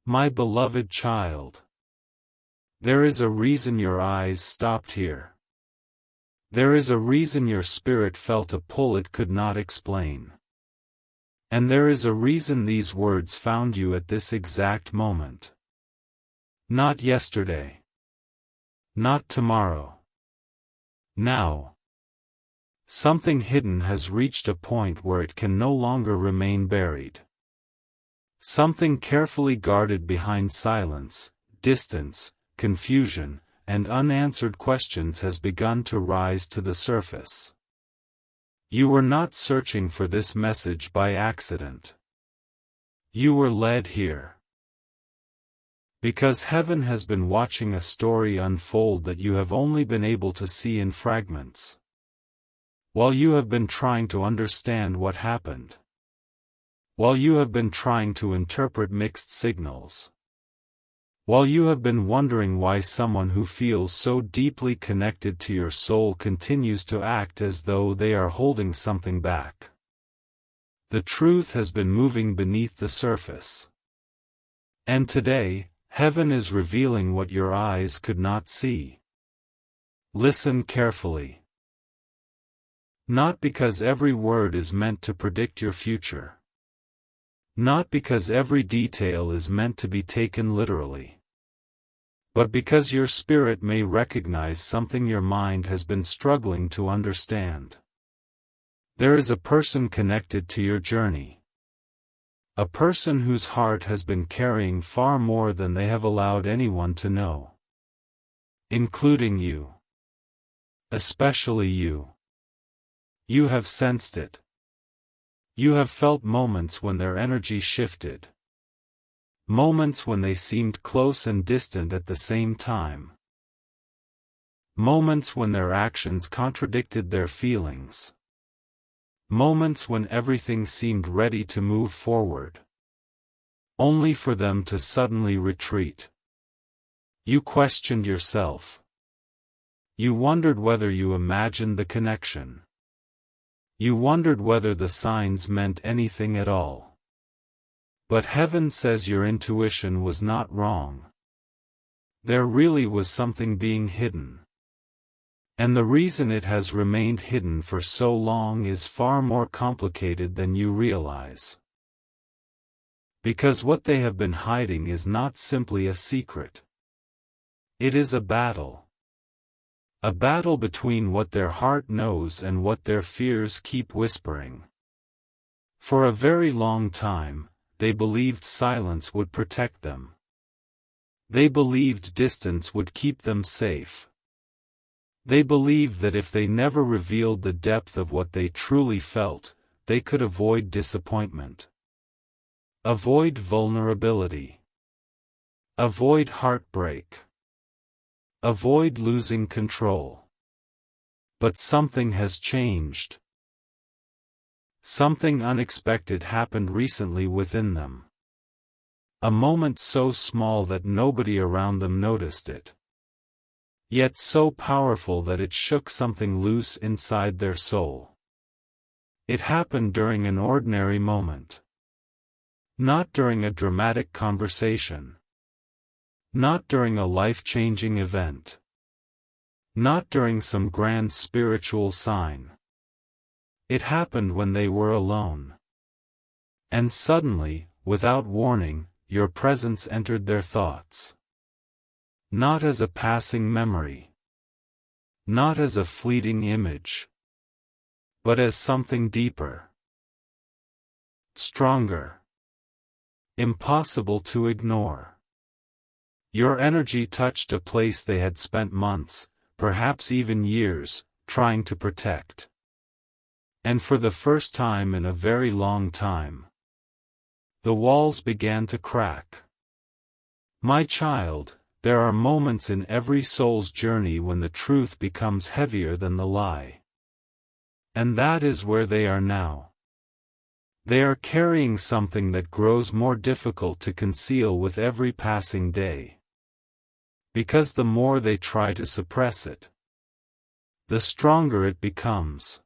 My beloved child. There is a reason your eyes stopped here. There is a reason your spirit felt a pull it could not explain. And there is a reason these words found you at this exact moment. Not yesterday. Not tomorrow. Now. Something hidden has reached a point where it can no longer remain buried. Something carefully guarded behind silence, distance, confusion, and unanswered questions has begun to rise to the surface. You were not searching for this message by accident. You were led here. Because heaven has been watching a story unfold that you have only been able to see in fragments. While you have been trying to understand what happened. While you have been trying to interpret mixed signals. While you have been wondering why someone who feels so deeply connected to your soul continues to act as though they are holding something back. The truth has been moving beneath the surface. And today, heaven is revealing what your eyes could not see. Listen carefully. Not because every word is meant to predict your future. Not because every detail is meant to be taken literally. But because your spirit may recognize something your mind has been struggling to understand. There is a person connected to your journey. A person whose heart has been carrying far more than they have allowed anyone to know. Including you. Especially you. You have sensed it. You have felt moments when their energy shifted. Moments when they seemed close and distant at the same time. Moments when their actions contradicted their feelings. Moments when everything seemed ready to move forward. Only for them to suddenly retreat. You questioned yourself. You wondered whether you imagined the connection. You wondered whether the signs meant anything at all. But heaven says your intuition was not wrong. There really was something being hidden. And the reason it has remained hidden for so long is far more complicated than you realize. Because what they have been hiding is not simply a secret. It is a battle. A battle between what their heart knows and what their fears keep whispering. For a very long time, they believed silence would protect them. They believed distance would keep them safe. They believed that if they never revealed the depth of what they truly felt, they could avoid disappointment. Avoid vulnerability. Avoid heartbreak. Avoid losing control. But something has changed. Something unexpected happened recently within them. A moment so small that nobody around them noticed it. Yet so powerful that it shook something loose inside their soul. It happened during an ordinary moment. Not during a dramatic conversation. Not during a life-changing event. Not during some grand spiritual sign. It happened when they were alone. And suddenly, without warning, your presence entered their thoughts. Not as a passing memory. Not as a fleeting image. But as something deeper. Stronger. Impossible to ignore. Your energy touched a place they had spent months, perhaps even years, trying to protect. And for the first time in a very long time, the walls began to crack. My child, there are moments in every soul's journey when the truth becomes heavier than the lie. And that is where they are now. They are carrying something that grows more difficult to conceal with every passing day. Because the more they try to suppress it, the stronger it becomes.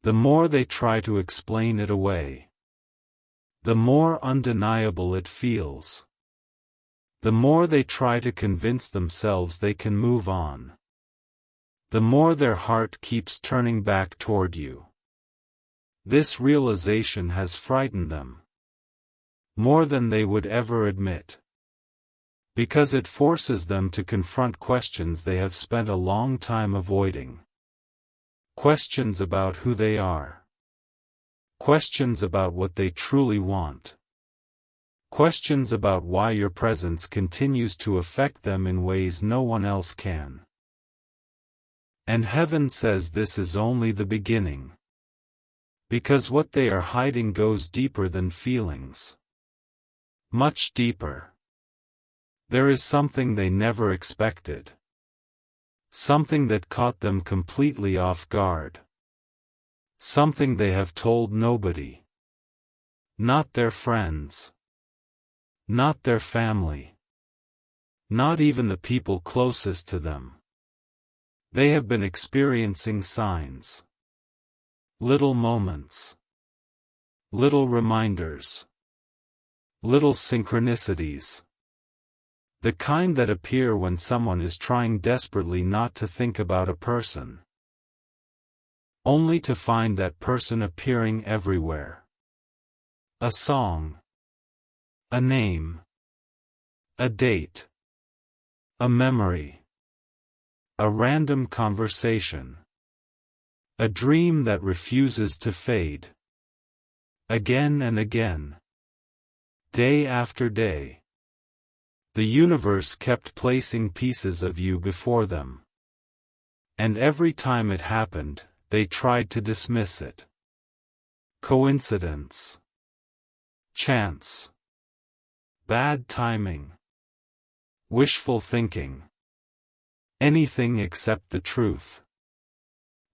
The more they try to explain it away, the more undeniable it feels. The more they try to convince themselves they can move on, the more their heart keeps turning back toward you. This realization has frightened them more than they would ever admit, because it forces them to confront questions they have spent a long time avoiding. Questions about who they are. Questions about what they truly want. Questions about why your presence continues to affect them in ways no one else can. And heaven says this is only the beginning. Because what they are hiding goes deeper than feelings. Much deeper. There is something they never expected. Something that caught them completely off guard. Something they have told nobody. Not their friends. Not their family. Not even the people closest to them. They have been experiencing signs. Little moments. Little reminders. Little synchronicities. The kind that appear when someone is trying desperately not to think about a person, only to find that person appearing everywhere. A song. A name. A date. A memory. A random conversation. A dream that refuses to fade. Again and again. Day after day. The universe kept placing pieces of you before them. And every time it happened, they tried to dismiss it. Coincidence. Chance. Bad timing. Wishful thinking. Anything except the truth.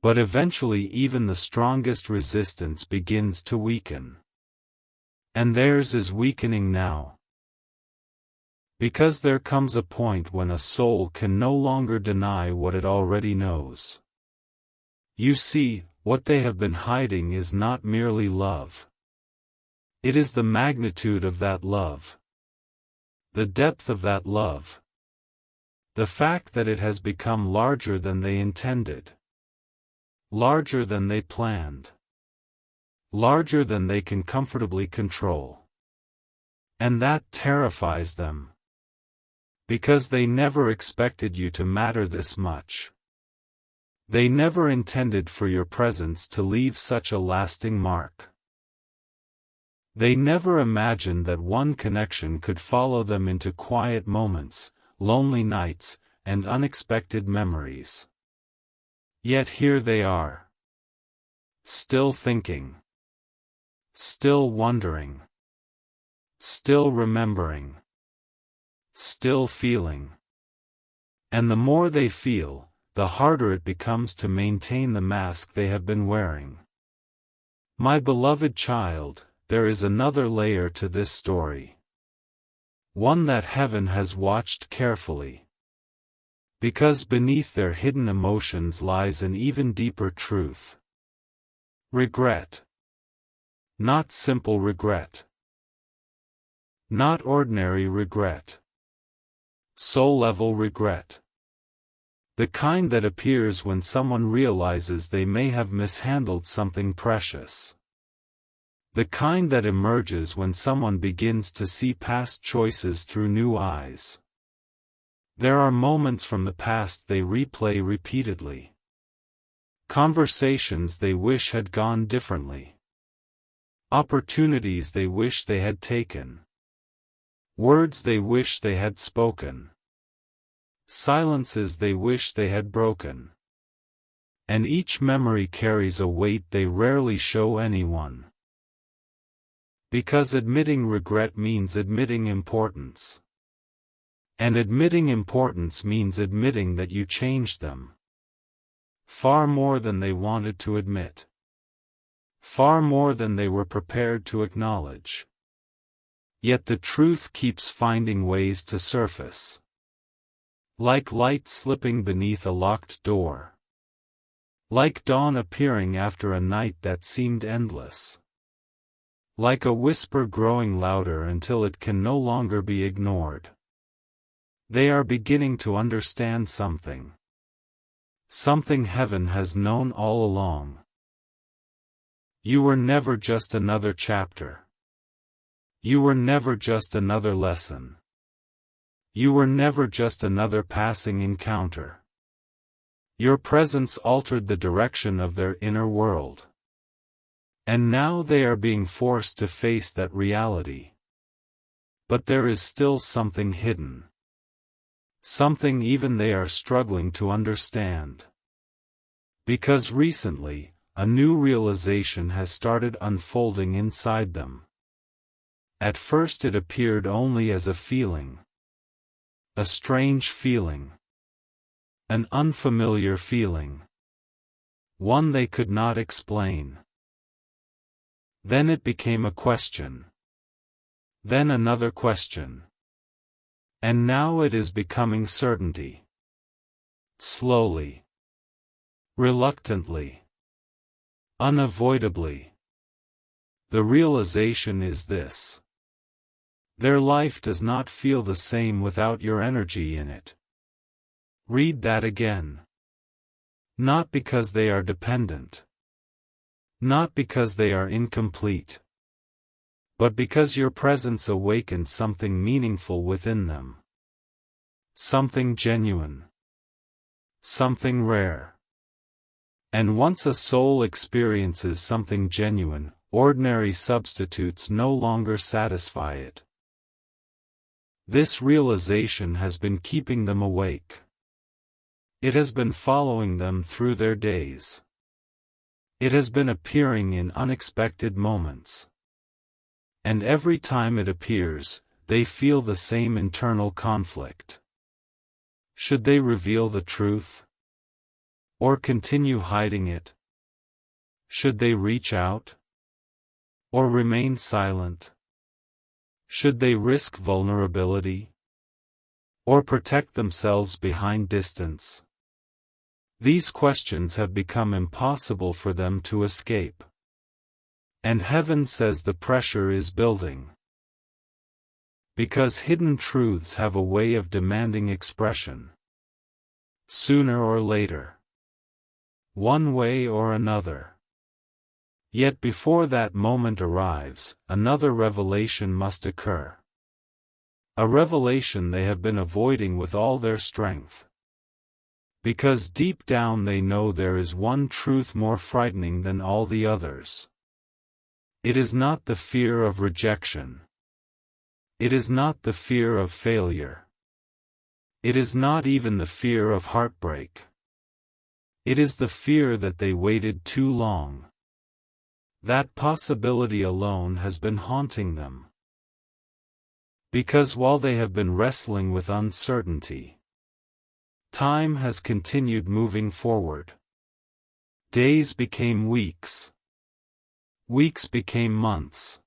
But eventually even the strongest resistance begins to weaken. And theirs is weakening now. Because there comes a point when a soul can no longer deny what it already knows. You see, what they have been hiding is not merely love. It is the magnitude of that love. The depth of that love. The fact that it has become larger than they intended. Larger than they planned. Larger than they can comfortably control. And that terrifies them. Because they never expected you to matter this much. They never intended for your presence to leave such a lasting mark. They never imagined that one connection could follow them into quiet moments, lonely nights, and unexpected memories. Yet here they are. Still thinking. Still wondering. Still remembering. Still feeling. And the more they feel, the harder it becomes to maintain the mask they have been wearing. My beloved child, there is another layer to this story. One that heaven has watched carefully. Because beneath their hidden emotions lies an even deeper truth. Regret. Not simple regret. Not ordinary regret. Soul-level regret. The kind that appears when someone realizes they may have mishandled something precious. The kind that emerges when someone begins to see past choices through new eyes. There are moments from the past they replay repeatedly. Conversations they wish had gone differently. Opportunities they wish they had taken. Words they wish they had spoken. Silences they wish they had broken. And each memory carries a weight they rarely show anyone. Because admitting regret means admitting importance. And admitting importance means admitting that you changed them. Far more than they wanted to admit. Far more than they were prepared to acknowledge. Yet the truth keeps finding ways to surface. Like light slipping beneath a locked door. Like dawn appearing after a night that seemed endless. Like a whisper growing louder until it can no longer be ignored. They are beginning to understand something. Something heaven has known all along. You were never just another chapter. You were never just another lesson. You were never just another passing encounter. Your presence altered the direction of their inner world. And now they are being forced to face that reality. But there is still something hidden. Something even they are struggling to understand. Because recently, a new realization has started unfolding inside them. At first it appeared only as a feeling. A strange feeling. An unfamiliar feeling. One they could not explain. Then it became a question. Then another question. And now it is becoming certainty. Slowly. Reluctantly. Unavoidably. The realization is this. Their life does not feel the same without your energy in it. Read that again. Not because they are dependent. Not because they are incomplete. But because your presence awakened something meaningful within them. Something genuine. Something rare. And once a soul experiences something genuine, ordinary substitutes no longer satisfy it. This realization has been keeping them awake. It has been following them through their days. It has been appearing in unexpected moments. And every time it appears, they feel the same internal conflict. Should they reveal the truth? Or continue hiding it? Should they reach out? Or remain silent? Should they risk vulnerability? Or protect themselves behind distance? These questions have become impossible for them to escape. And heaven says the pressure is building. Because hidden truths have a way of demanding expression. Sooner or later. One way or another. Yet before that moment arrives, another revelation must occur. A revelation they have been avoiding with all their strength. Because deep down they know there is one truth more frightening than all the others. It is not the fear of rejection. It is not the fear of failure. It is not even the fear of heartbreak. It is the fear that they waited too long. That possibility alone has been haunting them. Because while they have been wrestling with uncertainty, time has continued moving forward. Days became weeks. Weeks became months.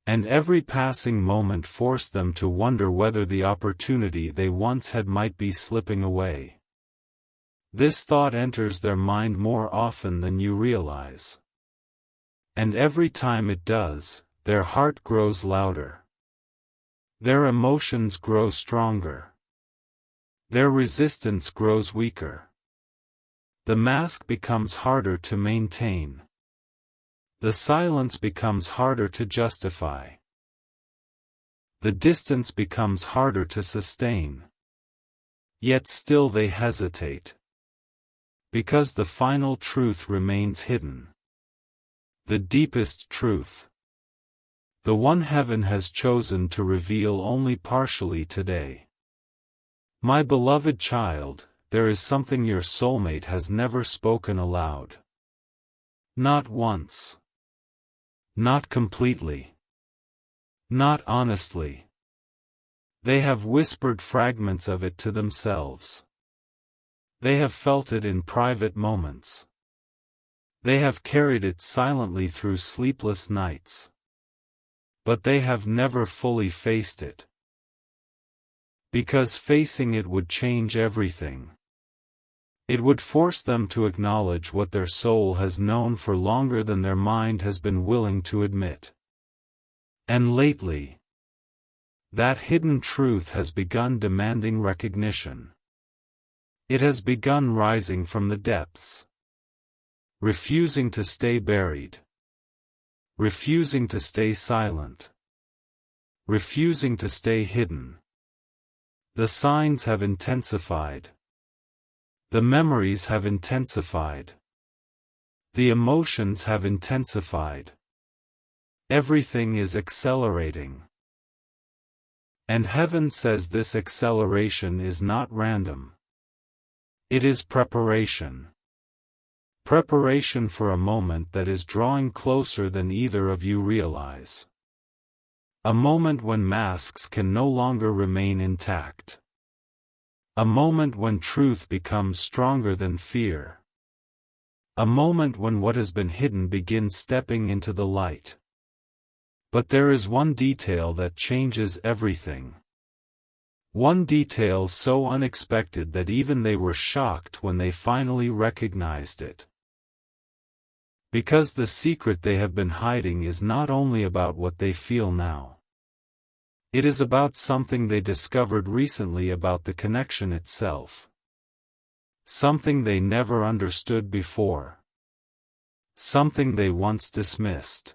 And every passing moment forced them to wonder whether the opportunity they once had might be slipping away. This thought enters their mind more often than you realize. And every time it does, their heart grows louder. Their emotions grow stronger. Their resistance grows weaker. The mask becomes harder to maintain. The silence becomes harder to justify. The distance becomes harder to sustain. Yet still they hesitate. Because the final truth remains hidden. The deepest truth. The one heaven has chosen to reveal only partially today. My beloved child, there is something your soulmate has never spoken aloud. Not once. Not completely. Not honestly. They have whispered fragments of it to themselves. They have felt it in private moments. They have carried it silently through sleepless nights. But they have never fully faced it. Because facing it would change everything. It would force them to acknowledge what their soul has known for longer than their mind has been willing to admit. And lately, that hidden truth has begun demanding recognition. It has begun rising from the depths, refusing to stay buried, refusing to stay silent, refusing to stay hidden. The signs have intensified. The memories have intensified. The emotions have intensified. Everything is accelerating. And heaven says this acceleration is not random. It is preparation. Preparation for a moment that is drawing closer than either of you realize. A moment when masks can no longer remain intact. A moment when truth becomes stronger than fear. A moment when what has been hidden begins stepping into the light. But there is one detail that changes everything. One detail so unexpected that even they were shocked when they finally recognized it. Because the secret they have been hiding is not only about what they feel now. It is about something they discovered recently about the connection itself. Something they never understood before. Something they once dismissed.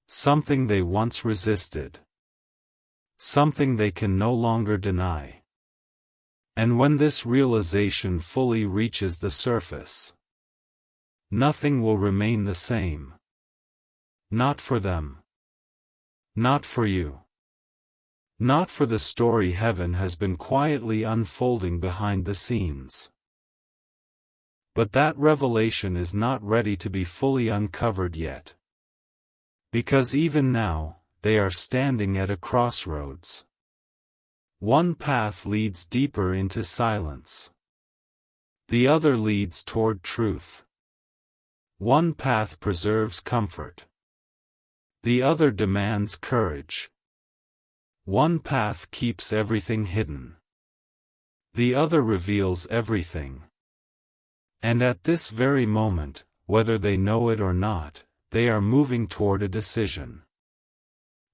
Something they once resisted. Something they can no longer deny. And when this realization fully reaches the surface, nothing will remain the same. Not for them. Not for you. Not for the story heaven has been quietly unfolding behind the scenes. But that revelation is not ready to be fully uncovered yet. Because even now, they are standing at a crossroads. One path leads deeper into silence. The other leads toward truth. One path preserves comfort. The other demands courage. One path keeps everything hidden. The other reveals everything. And at this very moment, whether they know it or not, they are moving toward a decision.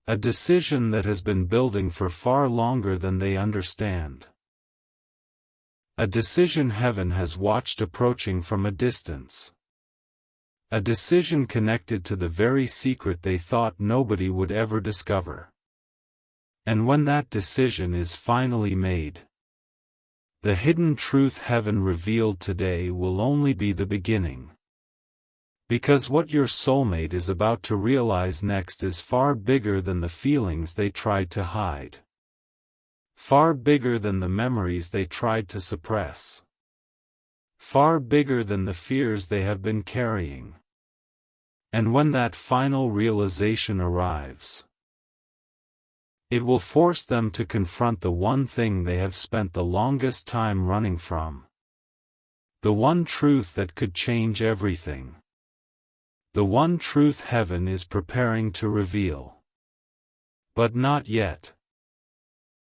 A decision that has been building for far longer than they understand. A decision heaven has watched approaching from a distance. A decision connected to the very secret they thought nobody would ever discover. And when that decision is finally made, the hidden truth heaven revealed today will only be the beginning. Because what your soulmate is about to realize next is far bigger than the feelings they tried to hide. Far bigger than the memories they tried to suppress. Far bigger than the fears they have been carrying. And when that final realization arrives, it will force them to confront the one thing they have spent the longest time running from. The one truth that could change everything. The one truth heaven is preparing to reveal. But not yet.